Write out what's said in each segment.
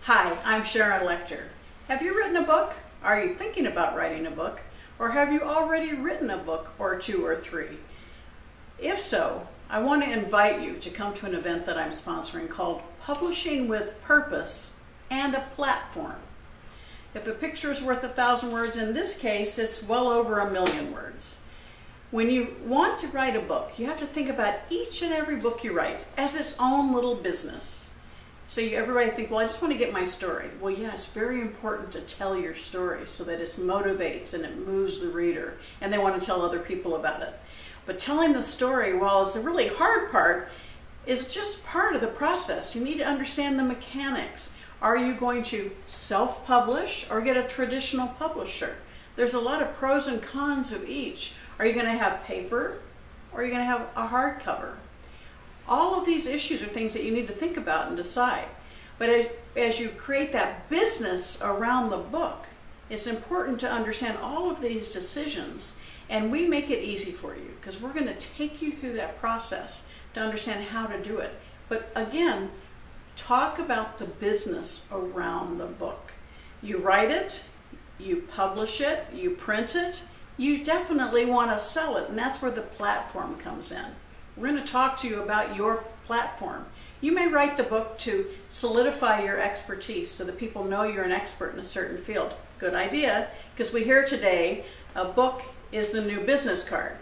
Hi, I'm Sharon Lechter. Have you written a book? Are you thinking about writing a book? Or have you already written a book or two or three? If so, I want to invite you to come to an event that I'm sponsoring called Publishing with Purpose and a Platform. If a picture is worth 1,000 words, in this case, it's well over 1,000,000 words. When you want to write a book, you have to think about each and every book you write as its own little business. So everybody think, well, I just want to get my story. Well, yeah, it's very important to tell your story so that it motivates and it moves the reader, and they want to tell other people about it. But telling the story, while it's the really hard part, is just part of the process. You need to understand the mechanics. Are you going to self-publish or get a traditional publisher? There's a lot of pros and cons of each. Are you going to have paper or are you going to have a hardcover? All of these issues are things that you need to think about and decide. But as you create that business around the book, it's important to understand all of these decisions, and we make it easy for you because we're going to take you through that process to understand how to do it. But again, talk about the business around the book. You write it, you publish it, you print it, you definitely want to sell it, and that's where the platform comes in. We're going to talk to you about your platform. You may write the book to solidify your expertise so that people know you're an expert in a certain field. Good idea, because we hear today a book is the new business card.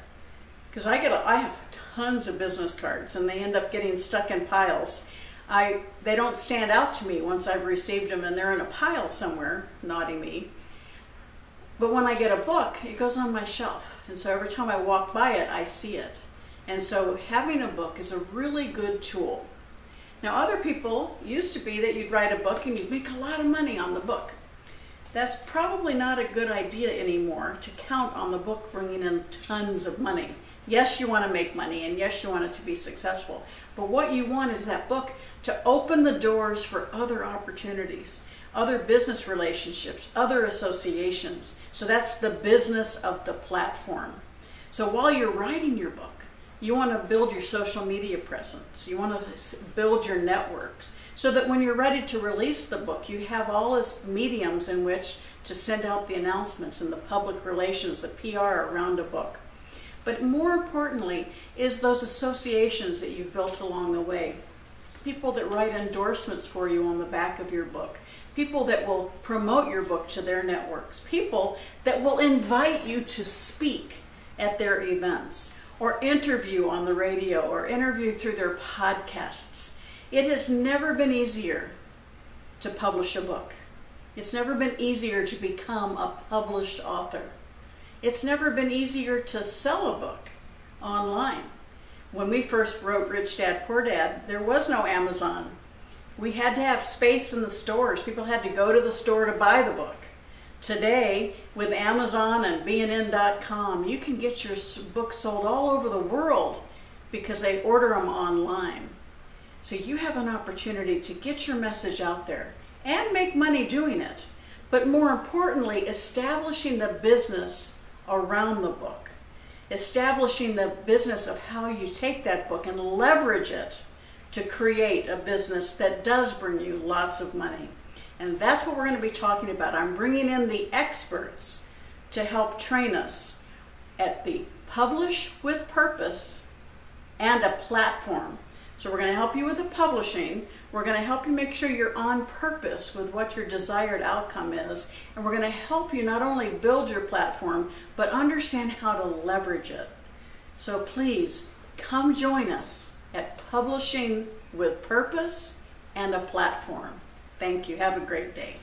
Because I have tons of business cards and they end up getting stuck in piles. They don't stand out to me once I've received them and they're in a pile somewhere, naughty me. But when I get a book, it goes on my shelf. And so every time I walk by it, I see it. And so having a book is a really good tool. Now, other people used to be that you'd write a book and you'd make a lot of money on the book. That's probably not a good idea anymore to count on the book bringing in tons of money. Yes, you want to make money, and yes, you want it to be successful. But what you want is that book to open the doors for other opportunities, other business relationships, other associations. So that's the business of the platform. So while you're writing your book, you want to build your social media presence. You want to build your networks so that when you're ready to release the book, you have all its mediums in which to send out the announcements and the public relations, the PR around a book. But more importantly is those associations that you've built along the way. People that write endorsements for you on the back of your book. People that will promote your book to their networks. People that will invite you to speak at their events, or interview on the radio, or interview through their podcasts. It has never been easier to publish a book. It's never been easier to become a published author. It's never been easier to sell a book online. When we first wrote Rich Dad, Poor Dad, there was no Amazon. We had to have space in the stores. People had to go to the store to buy the book. Today, with Amazon and BNN.com, you can get your book sold all over the world because they order them online. So you have an opportunity to get your message out there and make money doing it. But more importantly, establishing the business around the book. Establishing the business of how you take that book and leverage it to create a business that does bring you lots of money. And that's what we're going to be talking about. I'm bringing in the experts to help train us at the Publish with Purpose and a Platform. So we're going to help you with the publishing. We're going to help you make sure you're on purpose with what your desired outcome is. And we're going to help you not only build your platform, but understand how to leverage it. So please come join us at Publishing with Purpose and a Platform. Thank you. Have a great day.